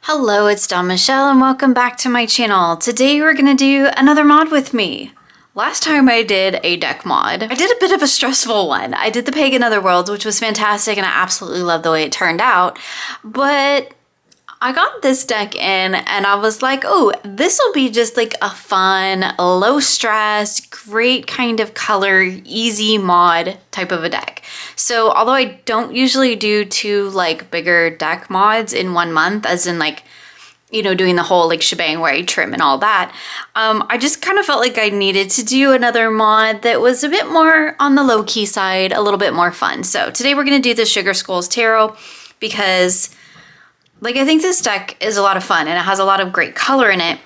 Hello, it's Dawn Michelle and welcome back to my channel. Today we're gonna do another mod with me. Last time I did a deck mod, I did a bit of a stressful one. I did the Pagan Otherworlds, which was fantastic and I absolutely love the way it turned out. But I got this deck in and I was like, oh, this will be just like a fun, low stress, great kind of color, easy mod type of a deck. So although I don't usually do two like bigger deck mods in 1 month, as in like, you know, doing the whole like shebang where I trim and all that, I just kind of felt like I needed to do another mod that was a bit more on the low key side, a little bit more fun. So today we're going to do the Sugar Skulls Tarot because like, I think this deck is a lot of fun and it has a lot of great color in it.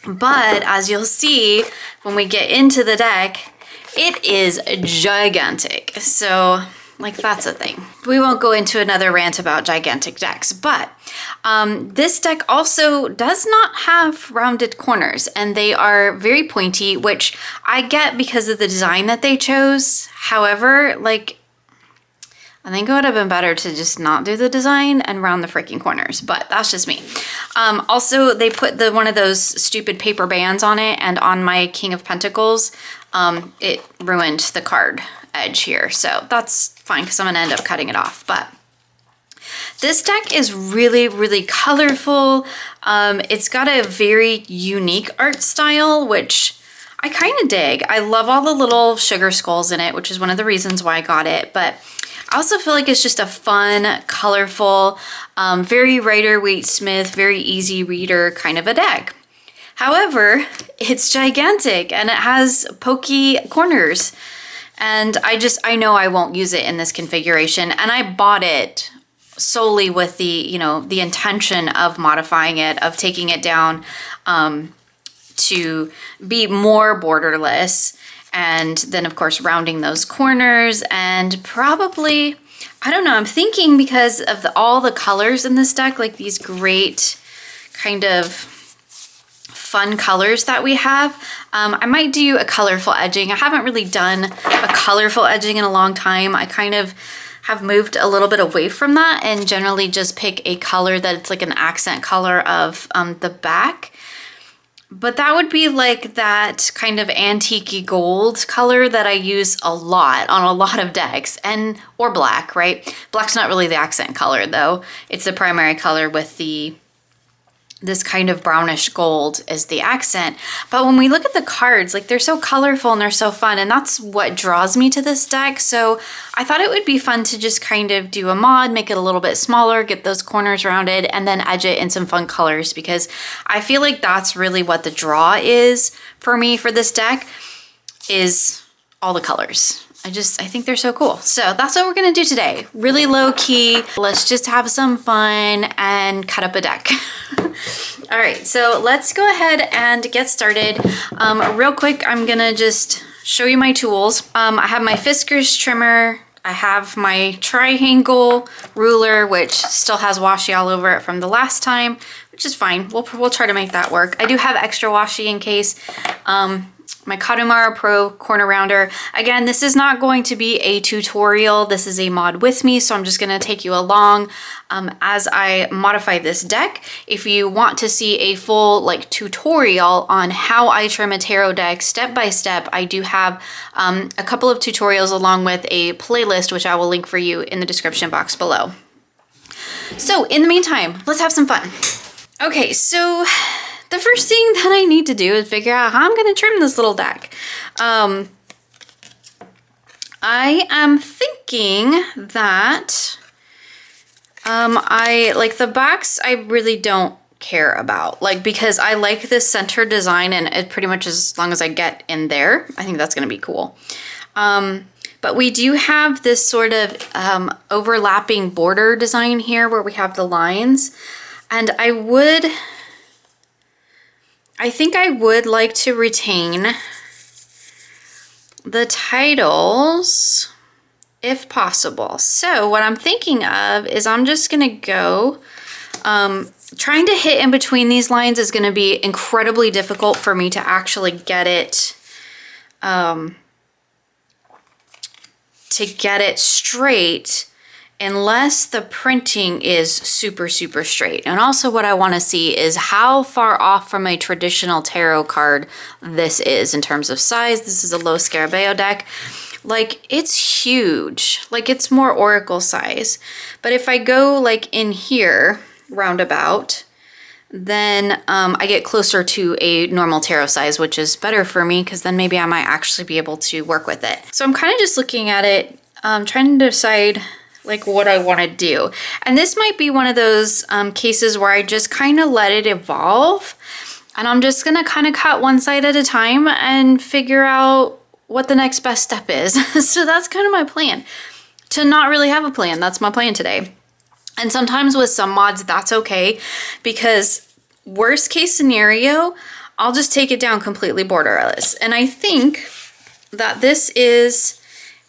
But as you'll see when we get into the deck, it is gigantic. So like that's a thing. We won't go into another rant about gigantic decks, but this deck also does not have rounded corners and they are very pointy, which I get because of the design that they chose. However, like, I think it would have been better to just not do the design and round the freaking corners, but that's just me. Also, they put one of those stupid paper bands on it, and on my King of Pentacles, it ruined the card edge here. So that's fine because I'm gonna end up cutting it off. But this deck is really, really colorful. It's got a very unique art style, which I kind of dig. I love all the little sugar skulls in it, which is one of the reasons why I got it. But I also feel like it's just a fun, colorful, very Rider-Waite-Smith, very easy reader kind of a deck. However, it's gigantic and it has pokey corners. And I know I won't use it in this configuration. And I bought it solely with the, you know, the intention of modifying it, of taking it down to be more borderless. And then of course rounding those corners and probably, I don't know, I'm thinking because of all the colors in this deck, like these great kind of fun colors that we have, I might do a colorful edging. I haven't really done a colorful edging in a long time. I kind of have moved a little bit away from that and generally just pick a color that it's like an accent color of the back. But that would be like that kind of antique-y gold color that I use a lot on a lot of decks, and or black, right? Black's not really the accent color though. It's the primary color with this kind of brownish gold as the accent. But when we look at the cards, like they're so colorful and they're so fun, and that's what draws me to this deck. So I thought it would be fun to just kind of do a mod, make it a little bit smaller, get those corners rounded, and then edge it in some fun colors, because I feel like that's really what the draw is for me for this deck, is all the colors. I think they're so cool. So that's what we're gonna do today. Really low key. Let's just have some fun and cut up a deck. All right, so let's go ahead and get started. Real quick, I'm gonna just show you my tools. I have my Fiskars trimmer. I have my triangle ruler, which still has washi all over it from the last time, which is fine. We'll try to make that work. I do have extra washi in case. My Katamara Pro corner rounder. Again, this is not going to be a tutorial. This is a mod with me, so I'm just gonna take you along as I modify this deck. If you want to see a full like tutorial on how I trim a tarot deck step by step, I do have a couple of tutorials along with a playlist, which I will link for you in the description box below. So in the meantime, let's have some fun. Okay, so the first thing that I need to do is figure out how I'm going to trim this little deck. I am thinking that I like the backs. I really don't care about, like, because I like this center design and it pretty much as long as I get in there, I think that's going to be cool. But we do have this sort of overlapping border design here where we have the lines, and I think I would like to retain the titles if possible. So what I'm thinking of is I'm just gonna go, trying to hit in between these lines is gonna be incredibly difficult for me to actually get it, straight unless the printing is super, super straight. And also what I want to see is how far off from a traditional tarot card this is in terms of size. This is a low Scarabeo deck. Like, it's huge. Like, it's more oracle size. But if I go like in here, roundabout, then I get closer to a normal tarot size, which is better for me because then maybe I might actually be able to work with it. So I'm kind of just looking at it, trying to decide like what I want to do. And this might be one of those cases where I just kind of let it evolve, and I'm just gonna kind of cut one side at a time and figure out what the next best step is. So that's kind of my plan, to not really have a plan. That's my plan today. And sometimes with some mods, that's okay, because worst case scenario, I'll just take it down completely borderless. And I think that this is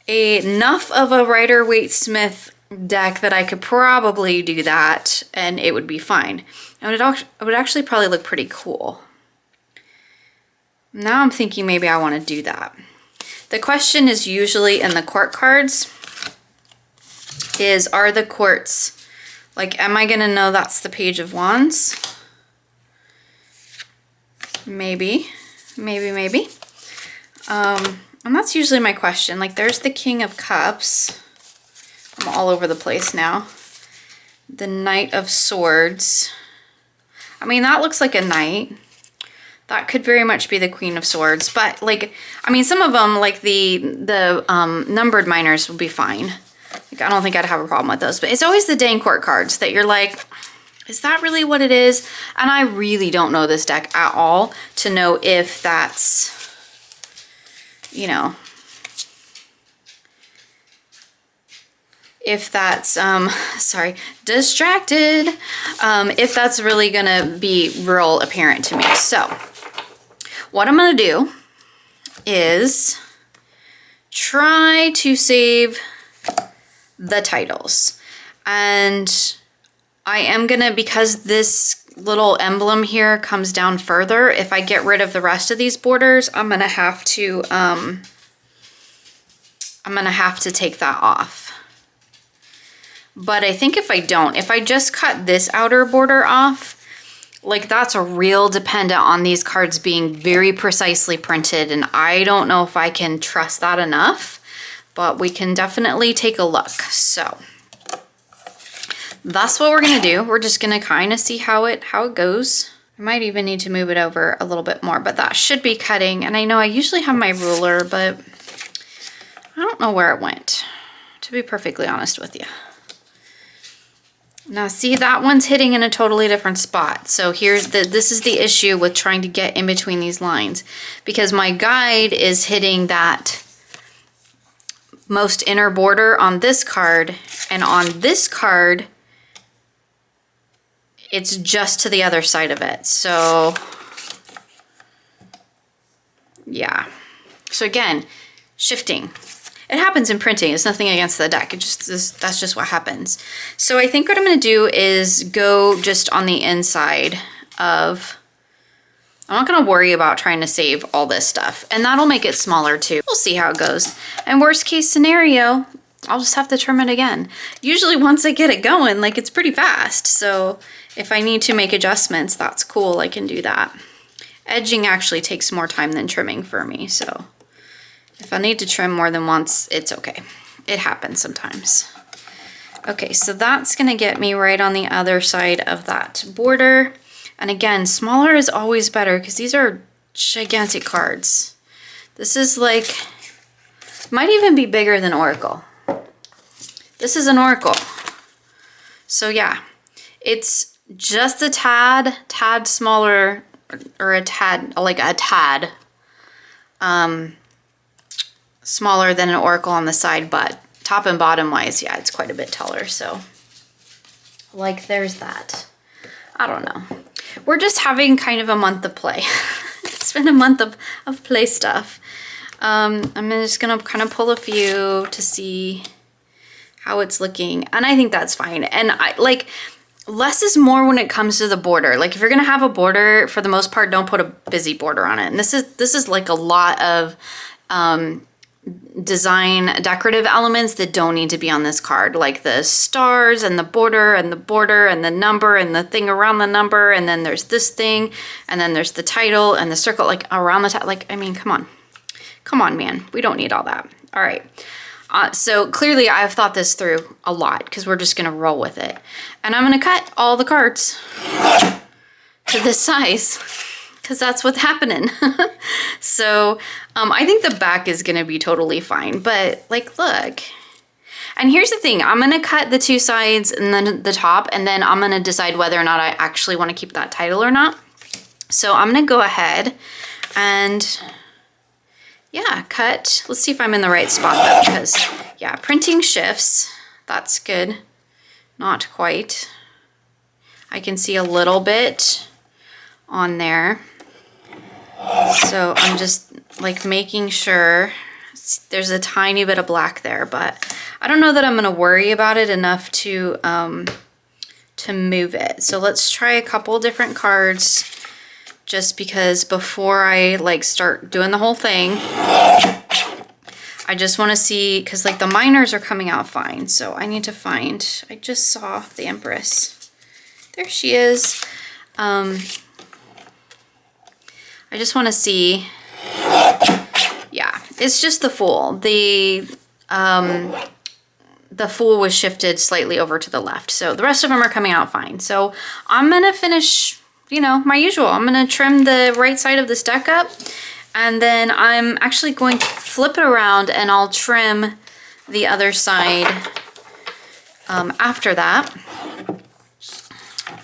enough of a Rider-Waite-Smith deck that I could probably do that and it would be fine. And it would actually probably look pretty cool. Now I'm thinking maybe I want to do that. The question is usually in the court cards is, are the courts, like, am I going to know that's the Page of Wands? Maybe. And that's usually my question. Like, there's the King of Cups. I'm all over the place now. The Knight of Swords. I mean, that looks like a knight. That could very much be the Queen of Swords. But, like, I mean, some of them, like the numbered minors, would be fine. Like, I don't think I'd have a problem with those. But it's always the dang court cards that you're like, is that really what it is? And I really don't know this deck at all to know if that's, you know, if that's, sorry, distracted, if that's really gonna be real apparent to me. So what I'm gonna do is try to save the titles. And I am gonna, because this little emblem here comes down further, if I get rid of the rest of these borders, I'm gonna have to take that off. But I think if I don't, if I just cut this outer border off, like, that's a real dependent on these cards being very precisely printed, and I don't know if I can trust that enough, but we can definitely take a look. So that's what we're gonna do. We're just gonna kind of see how it goes. I might even need to move it over a little bit more, but that should be cutting. And I know I usually have my ruler, but I don't know where it went, to be perfectly honest with you. Now see, that one's hitting in a totally different spot. So this is the issue with trying to get in between these lines, because my guide is hitting that most inner border on this card, and on this card, it's just to the other side of it. So yeah. So again, shifting. It happens in printing. It's nothing against the deck. It just is, that's just what happens. So I think what I'm going to do is go just on the inside of, I'm not going to worry about trying to save all this stuff. And that'll make it smaller too. We'll see how it goes. And worst case scenario, I'll just have to trim it again. Usually once I get it going, like, it's pretty fast. So if I need to make adjustments, that's cool. I can do that. Edging actually takes more time than trimming for me. So if I need to trim more than once, it's okay. It happens sometimes. Okay, so that's gonna get me right on the other side of that border. And again, smaller is always better because these are gigantic cards. This is like, might even be bigger than Oracle. This is an Oracle. So yeah, it's just a tad smaller, or a tad, like a tad, smaller than an Oracle on the side, but top and bottom wise, yeah, it's quite a bit taller. So like, there's that. I don't know. We're just having kind of a month of play. It's been a month of play stuff. I'm just gonna kind of pull a few to see how it's looking, and I think that's fine. And I like, less is more when it comes to the border. Like, if you're gonna have a border, for the most part, don't put a busy border on it. And this is like a lot of decorative elements that don't need to be on this card, like the stars and the border and the number and the thing around the number, and then there's this thing, and then there's the title and the circle like around the like, I mean, come on, man, we don't need all that. All right. So clearly I've thought this through a lot because we're just gonna roll with it, and I'm gonna cut all the cards to this size because that's what's happening. So I think the back is gonna be totally fine, but like, look. And here's the thing, I'm gonna cut the two sides and then the top, and then I'm gonna decide whether or not I actually wanna keep that title or not. So I'm gonna go ahead and yeah, cut. Let's see if I'm in the right spot though, because yeah, printing shifts, that's good. Not quite. I can see a little bit on there. So I'm just like making sure there's a tiny bit of black there, but I don't know that I'm gonna worry about it enough to move it. So let's try a couple different cards just because before I like start doing the whole thing, I just wanna see, cause like the minors are coming out fine. So I need to find, I just saw the Empress. There she is. I just want to see, yeah, it's just the Fool. The Fool was shifted slightly over to the left. So the rest of them are coming out fine. So I'm going to finish, you know, my usual. I'm going to trim the right side of this deck up, and then I'm actually going to flip it around and I'll trim the other side after that.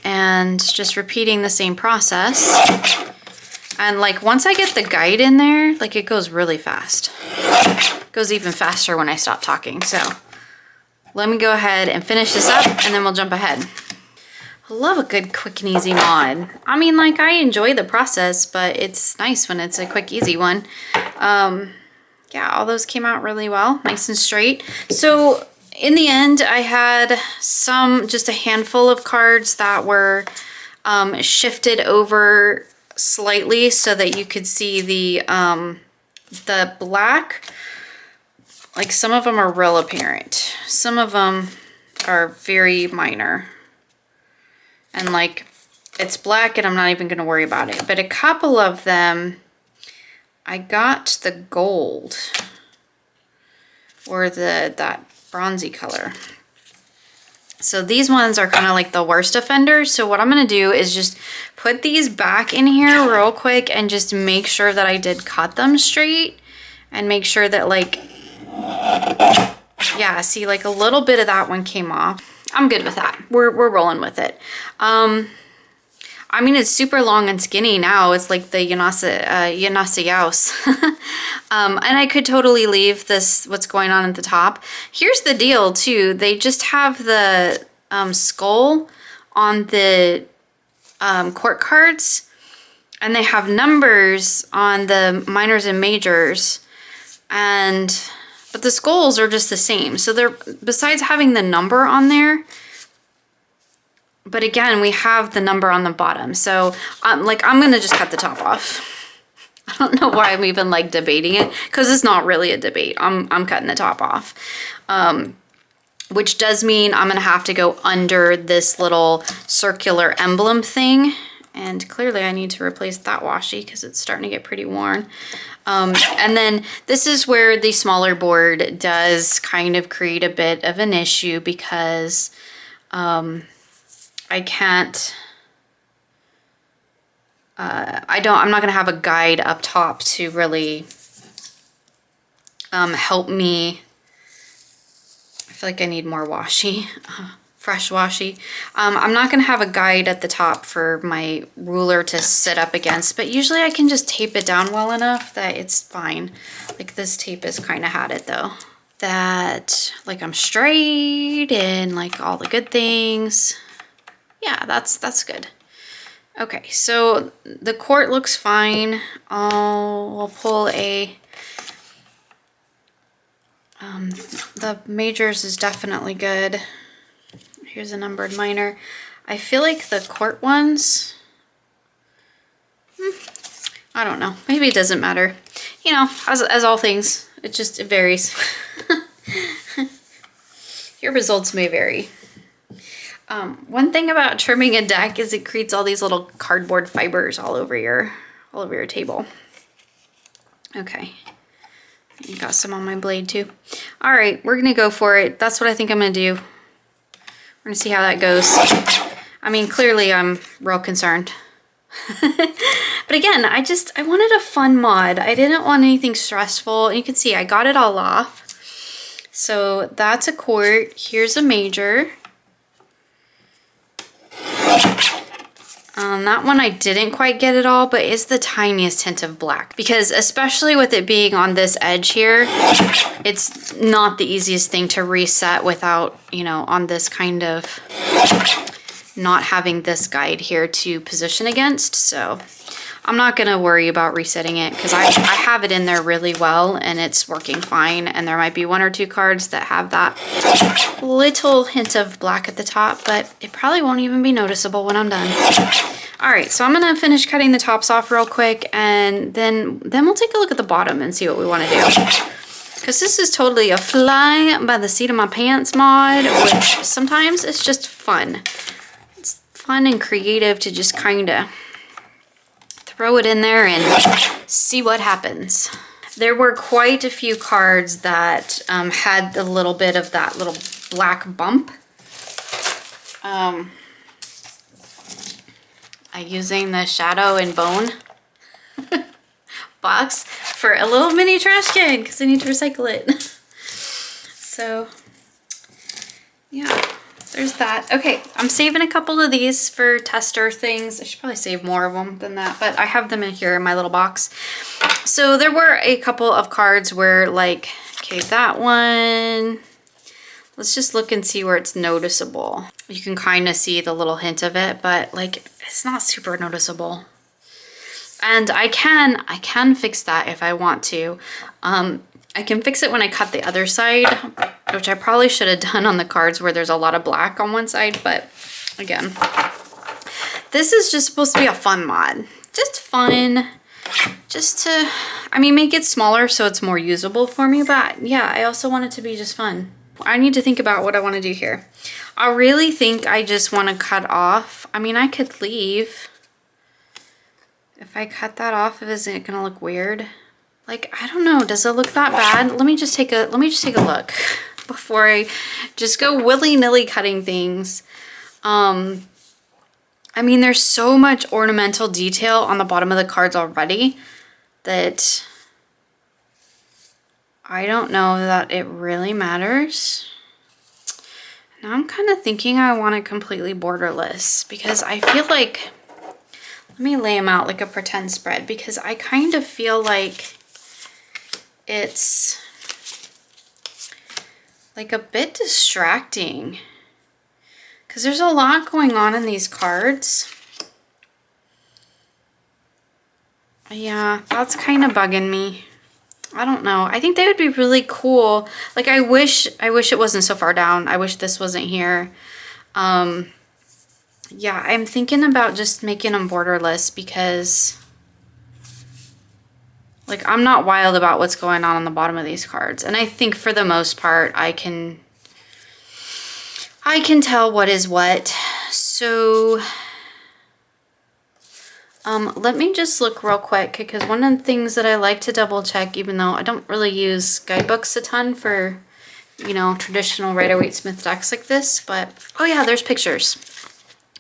And just repeating the same process. And like once I get the guide in there, like it goes really fast. It goes even faster when I stop talking. So let me go ahead and finish this up and then we'll jump ahead. I love a good quick and easy mod. I mean, like I enjoy the process, but it's nice when it's a quick, easy one. Yeah, all those came out really well, nice and straight. So in the end, I had just a handful of cards that were shifted over slightly so that you could see the black. Like some of them are real apparent. Some of them are very minor. And like it's black and I'm not even gonna worry about it. But a couple of them, I got the gold or that bronzy color. So these ones are kind of like the worst offenders. So what I'm going to do is just put these back in here real quick and just make sure that I did cut them straight and make sure that like, yeah, see like a little bit of that one came off. I'm good with that. We're rolling with it. I mean, it's super long and skinny now. It's like the Yanasa Yaus. And I could totally leave this, what's going on at the top. Here's the deal too. They just have the skull on the court cards, and they have numbers on the minors and majors, but the skulls are just the same. So they're, besides having the number on there, but again, we have the number on the bottom. So like I'm gonna just cut the top off. I don't know why I'm even like debating it, because it's not really a debate. I'm cutting the top off. Which does mean I'm gonna have to go under this little circular emblem thing. And clearly I need to replace that washi because it's starting to get pretty worn. And then this is where the smaller board does kind of create a bit of an issue because I can't, I'm not gonna have a guide up top to really help me. I feel like I need more washi, fresh washi. I'm not gonna have a guide at the top for my ruler to sit up against, but usually I can just tape it down well enough that it's fine. Like this tape has kind of had it though. That like I'm straight and like all the good things. Yeah, that's good. Okay, so the court looks fine. We'll pull a, the majors is definitely good. Here's a numbered minor. I feel like the court ones, I don't know, maybe it doesn't matter. You know, as all things, It just, it varies. Your results may vary. One thing about trimming a deck is it creates all these little cardboard fibers all over your table. Okay. You got some on my blade too. All right, we're gonna go for it. That's what I think I'm gonna do. We're gonna see how that goes. I mean, clearly I'm real concerned. But again, I wanted a fun mod. I didn't want anything stressful. You can see I got it all off. So that's a quart. Here's a major. That one I didn't quite get it all, but it's the tiniest hint of black, because especially with it being on this edge here, it's not the easiest thing to reset without, you know, on this kind of not having this guide here to position against. So I'm not going to worry about resetting it because I have it in there really well and it's working fine. And there might be one or two cards that have that little hint of black at the top, but it probably won't even be noticeable when I'm done. All right, so I'm going to finish cutting the tops off real quick, and then we'll take a look at the bottom and see what we want to do. Because this is totally a fly by the seat of my pants mod, which sometimes it's just fun. It's fun and creative to just kind of throw it in there and see what happens. There were quite a few cards that had a little bit of that little black bump. I'm using the Shadow and Bone box for a little mini trash can because I need to recycle it. So yeah, there's that. Okay, I'm saving a couple of these for tester things. I should probably save more of them than that, but I have them in here in my little box. So there were a couple of cards where, like, okay, that one, let's just look and see where it's noticeable. You can kind of see the little hint of it, but like it's not super noticeable. And I can fix that if I want to. I can fix it when I cut the other side, which I probably should have done on the cards where there's a lot of black on one side, but again, this is just supposed to be a fun mod. Just fun, just to, I mean, make it smaller so it's more usable for me, but yeah, I also want it to be just fun. I need to think about what I want to do here. I really think I just want to cut off. I mean, I could leave. If I cut that off, is it gonna look weird? Like, I don't know. Does it look that bad? Let me just take a look before I just go willy-nilly cutting things. I mean, there's so much ornamental detail on the bottom of the cards already that I don't know that it really matters. Now I'm kind of thinking I want it completely borderless because I feel like, let me lay them out like a pretend spread, because I kind of feel like it's like a bit distracting because there's a lot going on in these cards. Yeah, that's kind of bugging me. I don't know. I think they would be really cool. Like, I wish it wasn't so far down. I wish this wasn't here. Yeah, I'm thinking about just making them borderless because, like, I'm not wild about what's going on the bottom of these cards. And I think for the most part, I can tell what is what. So let me just look real quick, because one of the things that I like to double check, even though I don't really use guidebooks a ton for, you know, traditional Rider-Waite-Smith decks like this, but oh yeah, there's pictures.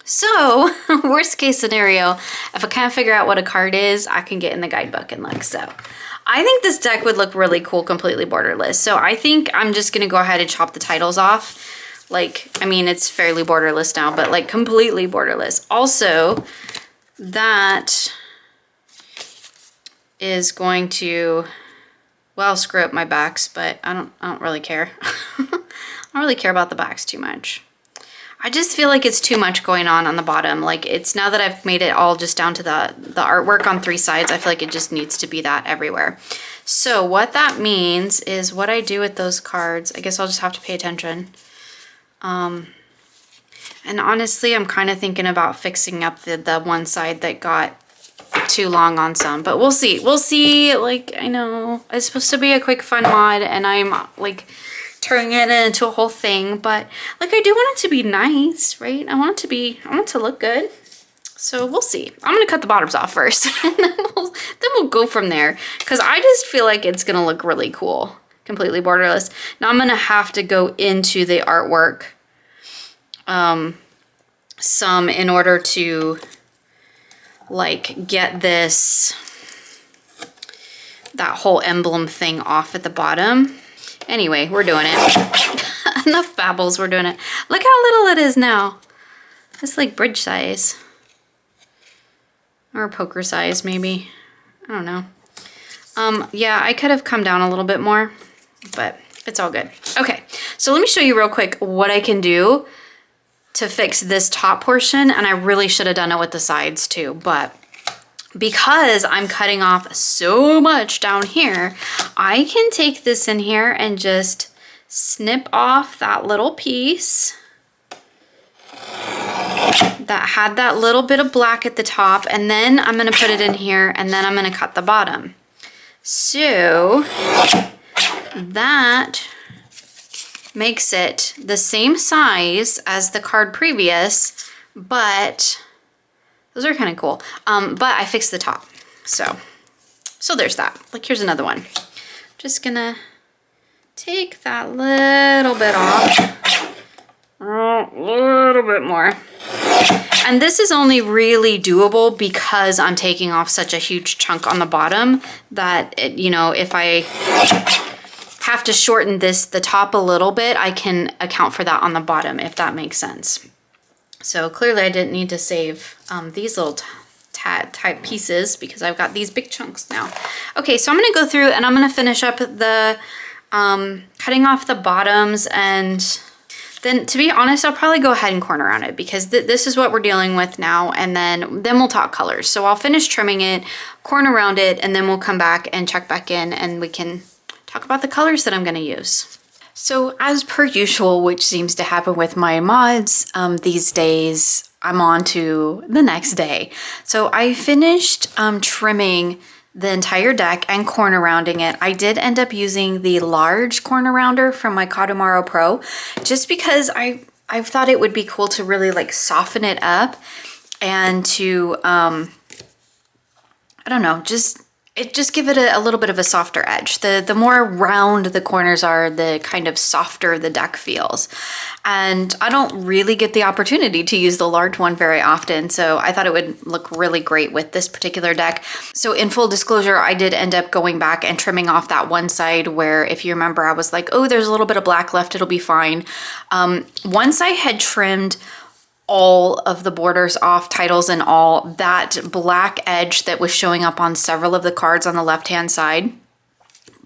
So worst case scenario, if I can't figure out what a card is, I can get in the guidebook and look. So I think this deck would look really cool completely borderless. So I think I'm just gonna go ahead and chop the titles off. Like, I mean, it's fairly borderless now, but like completely borderless. Also, that is going to, well, screw up my backs, but I don't really care. I don't really care about the backs too much. I just feel like it's too much going on the bottom. Like, it's, now that I've made it all just down to the artwork on three sides, I feel like it just needs to be that everywhere. So what that means is what I do with those cards, I guess I'll just have to pay attention. And honestly, I'm kind of thinking about fixing up the one side that got too long on some, but we'll see. We'll see. Like, I know it's supposed to be a quick fun mod and I'm like turning it into a whole thing, but like I do want it to be nice, right? I want it to look good. So we'll see. I'm gonna cut the bottoms off first and then we'll go from there, because I just feel like it's gonna look really cool, completely borderless. Now I'm gonna have to go into the artwork some in order to like get that whole emblem thing off at the bottom. Anyway, we're doing it. Enough babbles, we're doing it. Look how little it is now. It's like bridge size. Or poker size, maybe. I don't know. Yeah, I could have come down a little bit more, but it's all good. Okay, so let me show you real quick what I can do to fix this top portion, and I really should have done it with the sides too, but because I'm cutting off so much down here, I can take this in here and just snip off that little piece that had that little bit of black at the top, and then I'm gonna put it in here, and then I'm gonna cut the bottom. So that makes it the same size as the card previous, but those are kind of cool. But I fixed the top. So there's that. Like, here's another one. Just gonna take that little bit off. A little bit more. And this is only really doable because I'm taking off such a huge chunk on the bottom that, you know, if I have to shorten the top a little bit, I can account for that on the bottom, if that makes sense. So clearly I didn't need to save these little type pieces because I've got these big chunks now. Okay, so I'm gonna go through and I'm gonna finish up the cutting off the bottoms, and then, to be honest, I'll probably go ahead and corner on it because this is what we're dealing with now, and then we'll talk colors. So I'll finish trimming it, corner around it, and then we'll come back and check back in and we can talk about the colors that I'm gonna use. So as per usual, which seems to happen with my mods these days, I'm on to the next day. So I finished trimming the entire deck and corner rounding it. I did end up using the large corner rounder from my Katamaro Pro just because I thought it would be cool to really like soften it up and to, I don't know, just give it a little bit of a softer edge. The more round the corners are, the kind of softer the deck feels. And I don't really get the opportunity to use the large one very often, so I thought it would look really great with this particular deck. So in full disclosure, I did end up going back and trimming off that one side where, if you remember, I was like, oh, there's a little bit of black left, it'll be fine. Once I had trimmed all of the borders off, titles and all, that black edge that was showing up on several of the cards on the left-hand side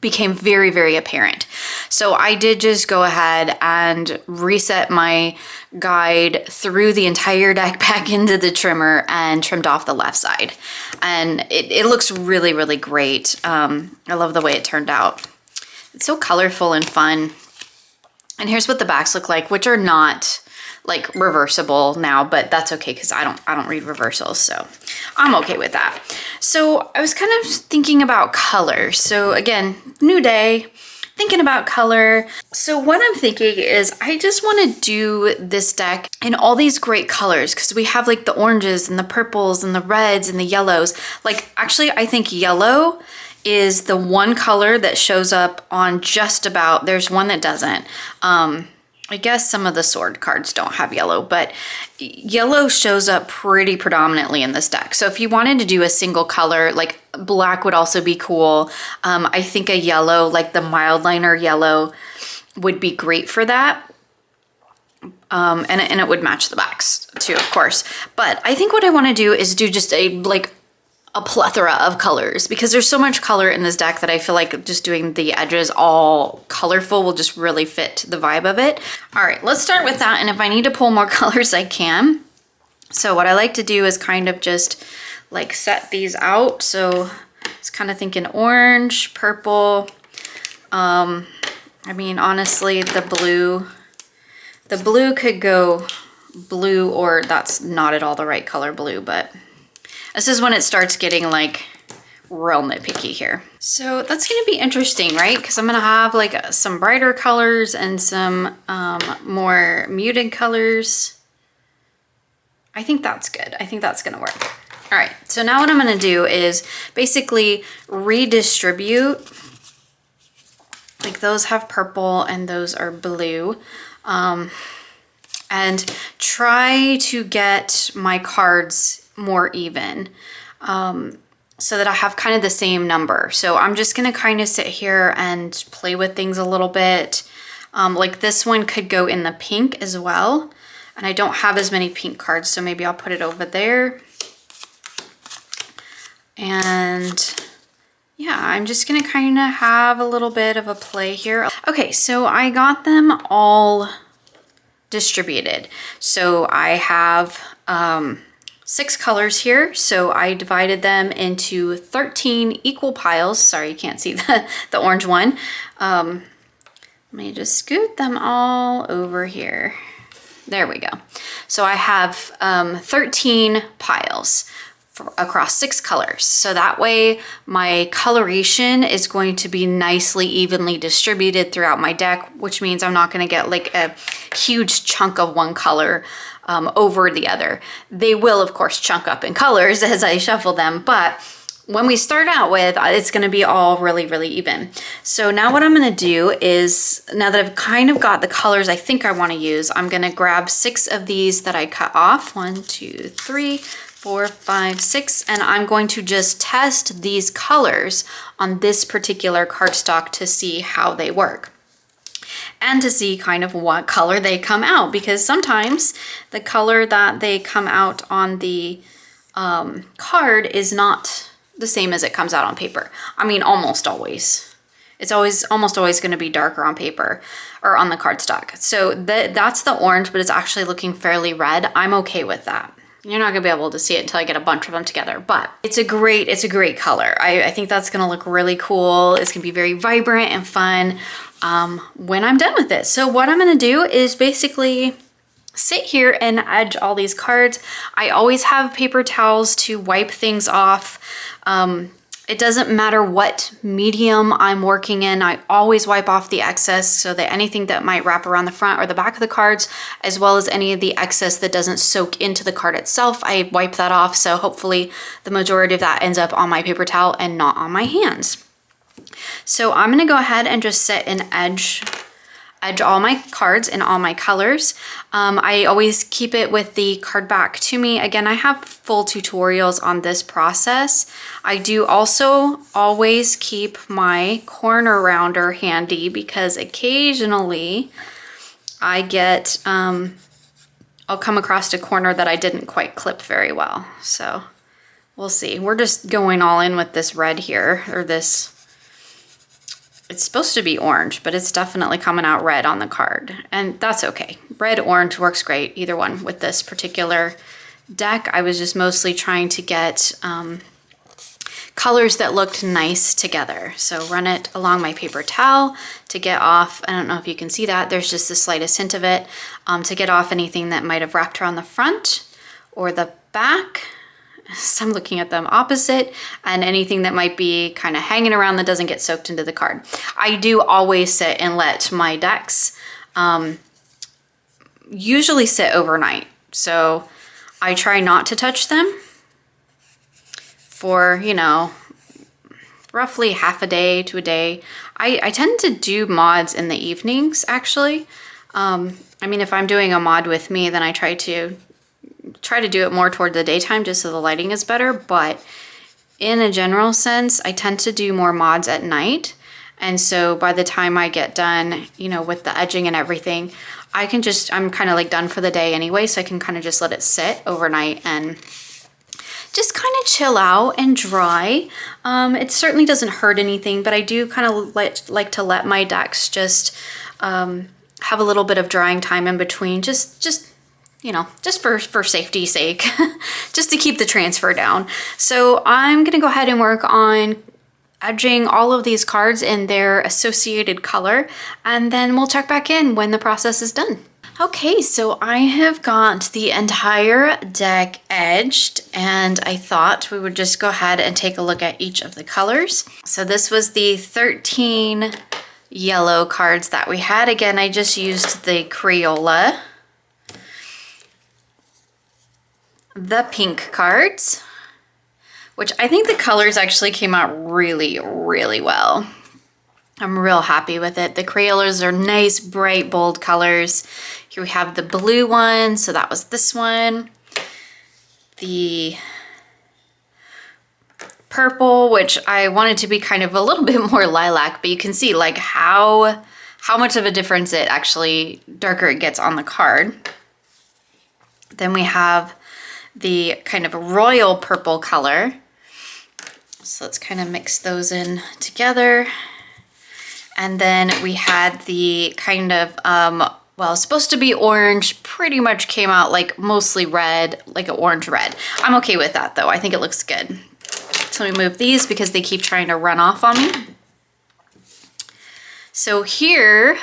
became very, very apparent. So I did just go ahead and reset my guide, threw the entire deck back into the trimmer and trimmed off the left side. And it looks really, really great. I love the way it turned out. It's so colorful and fun. And here's what the backs look like, which are not like reversible now, but that's okay because I don't read reversals, so I'm okay with that. So I was kind of thinking about color. So again, new day, thinking about color. So what I'm thinking is I just want to do this deck in all these great colors because we have like the oranges and the purples and the reds and the yellows. Like, actually, I think yellow is the one color that shows up on just about, there's one that doesn't. I guess some of the sword cards don't have yellow, but yellow shows up pretty predominantly in this deck. So if you wanted to do a single color, like black would also be cool. I think a yellow, like the mild liner yellow, would be great for that. And it would match the backs too, of course. But I think what I want to do is do just a plethora of colors because there's so much color in this deck that I feel like just doing the edges all colorful will just really fit the vibe of it. All right, let's start with that. And if I need to pull more colors, I can. So what I like to do is kind of just like set these out. So it's kind of thinking orange, purple. I mean, honestly, the blue could go blue, or that's not at all the right color blue, but This is when it starts getting like real nitpicky here. So that's gonna be interesting, right? Because I'm gonna have like some brighter colors and some more muted colors. I think that's good. I think that's gonna work. All right, so now what I'm gonna do is basically redistribute. Like those have purple and those are blue. And try to get my cards more even so that I have kind of the same number. So I'm just gonna kind of sit here and play with things a little bit. Like this one could go in the pink as well. And I don't have as many pink cards, so maybe I'll put it over there. And yeah, I'm just gonna kind of have a little bit of a play here. Okay, so I got them all distributed. So I have 6 colors here. So I divided them into 13 equal piles. Sorry, you can't see the orange one. Let me just scoot them all over here. There we go. So I have 13 piles across 6 colors. So that way my coloration is going to be nicely evenly distributed throughout my deck, which means I'm not going to get like a huge chunk of one color over the other. They will of course chunk up in colors as I shuffle them, but when we start out with, it's going to be all really, really even. So now what I'm going to do is, now that I've kind of got the colors I think I want to use, I'm going to grab 6 of these that I cut off. 1, 2, 3, 4, 5, 6, and I'm going to just test these colors on this particular cardstock to see how they work. And to see kind of what color they come out, because sometimes the color that they come out on the card is not the same as it comes out on paper. I mean, almost always. It's almost always going to be darker on paper or on the cardstock. So that's the orange, but it's actually looking fairly red. I'm okay with that. You're not gonna be able to see it until I get a bunch of them together, but it's a great color. I think that's gonna look really cool. It's gonna be very vibrant and fun when I'm done with it. So what I'm gonna do is basically sit here and edge all these cards. I always have paper towels to wipe things off. It doesn't matter what medium I'm working in, I always wipe off the excess so that anything that might wrap around the front or the back of the cards, as well as any of the excess that doesn't soak into the card itself, I wipe that off. So hopefully the majority of that ends up on my paper towel and not on my hands. So I'm gonna go ahead and just sit and edge all my cards in all my colors. I always keep it with the card back to me. Again, I have full tutorials on this process. I do also always keep my corner rounder handy because occasionally I get, I'll come across a corner that I didn't quite clip very well. So we'll see. We're just going all in with this red here, or this. It's supposed to be orange, but it's definitely coming out red on the card, and that's okay. Red, orange works great, either one. With this particular deck, I was just mostly trying to get colors that looked nice together. So run it along my paper towel to get off, I don't know if you can see that, there's just the slightest hint of it, to get off anything that might have wrapped around the front or the back. So I'm looking at them opposite, and anything that might be kind of hanging around that doesn't get soaked into the card. I do always sit and let my decks usually sit overnight. So I try not to touch them for, you know, roughly half a day to a day. I tend to do mods in the evenings, actually. I mean, if I'm doing a mod with me, then I try to do it more toward the daytime just so the lighting is better, but in a general sense, I tend to do more mods at night. And so by the time I get done, you know, with the edging and everything, I'm kind of like done for the day anyway, so I can kind of just let it sit overnight and just kind of chill out and dry. It certainly doesn't hurt anything, but I do kind of like to let my decks just have a little bit of drying time in between, just you know, just for safety's sake, just to keep the transfer down. So I'm gonna go ahead and work on edging all of these cards in their associated color, and then we'll check back in when the process is done. Okay, so I have got the entire deck edged, and I thought we would just go ahead and take a look at each of the colors. So this was the 13 yellow cards that we had. Again, I just used the Crayola. The pink cards, which I think the colors actually came out really, really well. I'm real happy with it. The Crayolas are nice, bright, bold colors. Here we have the blue one, so that was this one. The purple, which I wanted to be kind of a little bit more lilac, but you can see like how much of a difference it actually, darker it gets on the card. Then we have the kind of royal purple color. So let's kind of mix those in together. And then we had the kind of, well, supposed to be orange, pretty much came out like mostly red, like an orange red. I'm okay with that though. I think it looks good. So let me move these because they keep trying to run off on me. So here's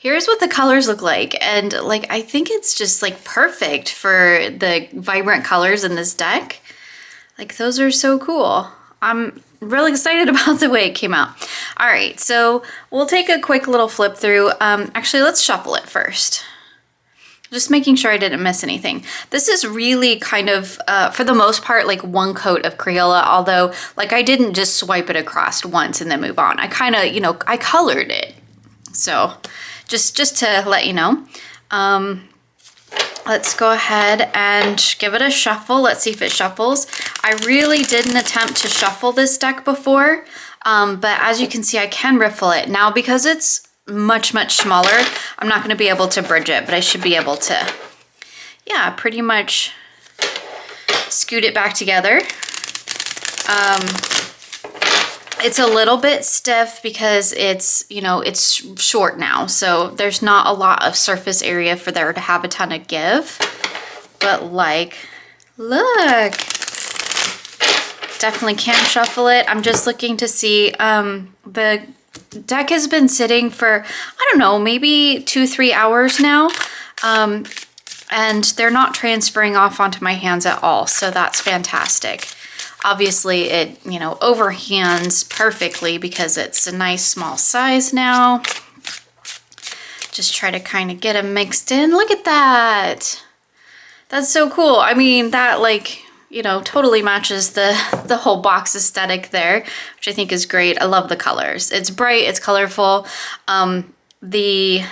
what the colors look like. And like, I think it's just like perfect for the vibrant colors in this deck. Like those are so cool. I'm really excited about the way it came out. All right, so we'll take a quick little flip through. Actually, let's shuffle it first. Just making sure I didn't miss anything. This is really kind of, for the most part, like one coat of Crayola, although like I didn't just swipe it across once and then move on. I kind of, you know, I colored it. So just to let you know. Let's go ahead and give it a shuffle. Let's see if it shuffles. I really didn't attempt to shuffle this deck before, but as you can see, I can riffle it. Now, because it's much, much smaller, I'm not gonna be able to bridge it, but I should be able to, yeah, pretty much scoot it back together. It's a little bit stiff because it's, you know, it's short now, so there's not a lot of surface area for there to have a ton of give. But like, look, definitely can shuffle it. I'm just looking to see, the deck has been sitting for, I don't know, maybe 2-3 hours now. And they're not transferring off onto my hands at all, so that's fantastic. Obviously it, you know, overhands perfectly because it's a nice small size now. Just try to kind of get them mixed in. Look at that. That's so cool. I mean, that like, you know, totally matches the whole box aesthetic there, which I think is great. I love the colors. It's bright, it's colorful. The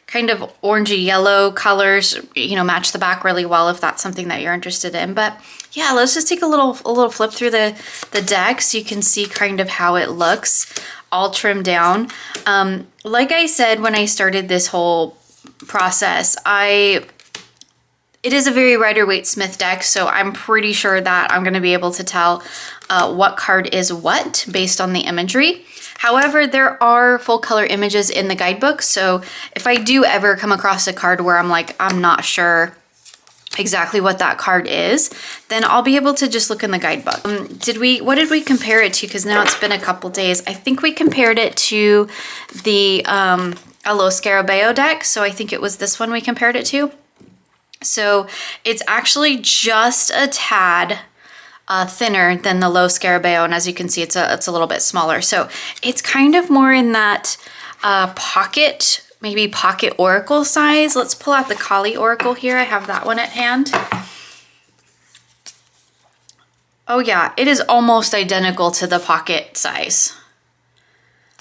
kind of orangey yellow colors, you know, match the back really well if that's something that you're interested in. But yeah, let's just take a little flip through the deck so you can see kind of how it looks all trimmed down. Like I said, when I started this whole process, it is a very Rider-Waite Smith deck, so I'm pretty sure that I'm gonna be able to tell what card is what based on the imagery. However, there are full color images in the guidebook, so if I do ever come across a card where I'm like, I'm not sure exactly what that card is, then I'll be able to just look in the guidebook. What did we compare it to? Because now it's been a couple days. I think we compared it to the Lo Scarabeo deck, so I think it was this one we compared it to. So it's actually just a tad thinner than the Lo Scarabeo, and as you can see, it's a little bit smaller. So it's kind of more in that pocket, maybe pocket oracle size. Let's pull out the Kali Oracle here. I have that one at hand. Oh yeah, it is almost identical to the pocket size.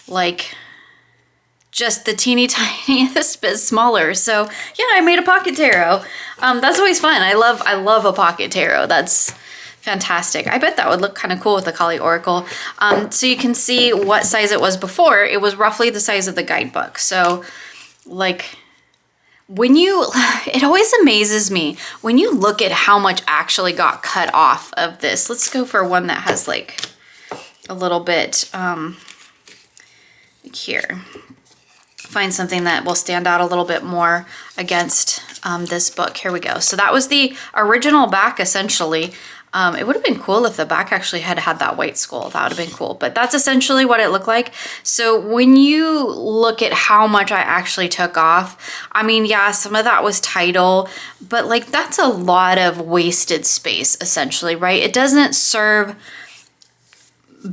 Like, just the teeny tiniest bit smaller. So yeah, I made a pocket tarot. That's always fun. I love a pocket tarot. That's fantastic. I bet that would look kind of cool with the Kali Oracle. So you can see what size it was before. It was roughly the size of the guidebook. So like, it always amazes me when you look at how much actually got cut off of this. Let's go for one that has like a little bit, here. Find something that will stand out a little bit more against this book. Here we go. So that was the original back, essentially. It would have been cool if the back actually had had that white skull. That would have been cool, but that's essentially what it looked like. So when you look at how much I actually took off, I mean, yeah, some of that was title, but like that's a lot of wasted space, essentially, right? It doesn't serve,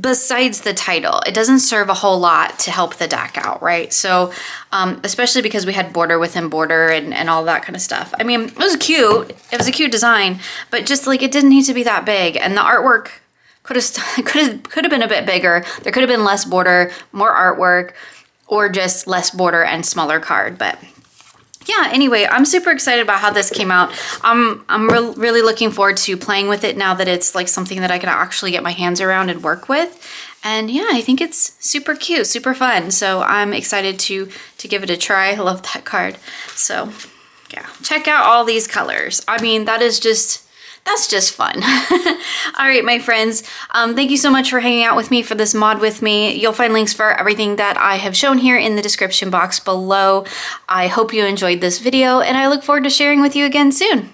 besides the title, it doesn't serve a whole lot to help the deck out, right? So, especially because we had border within border and all that kind of stuff. I mean, it was cute. It was a cute design, but just like it didn't need to be that big. And the artwork could have been a bit bigger. There could have been less border, more artwork, or just less border and smaller card. But yeah, anyway, I'm super excited about how this came out. I'm really looking forward to playing with it now that it's like something that I can actually get my hands around and work with. And yeah, I think it's super cute, super fun. So I'm excited to give it a try. I love that card. So yeah, check out all these colors. I mean, that's just fun. All right, my friends, thank you so much for hanging out with me for this mod with me. You'll find links for everything that I have shown here in the description box below. I hope you enjoyed this video, and I look forward to sharing with you again soon.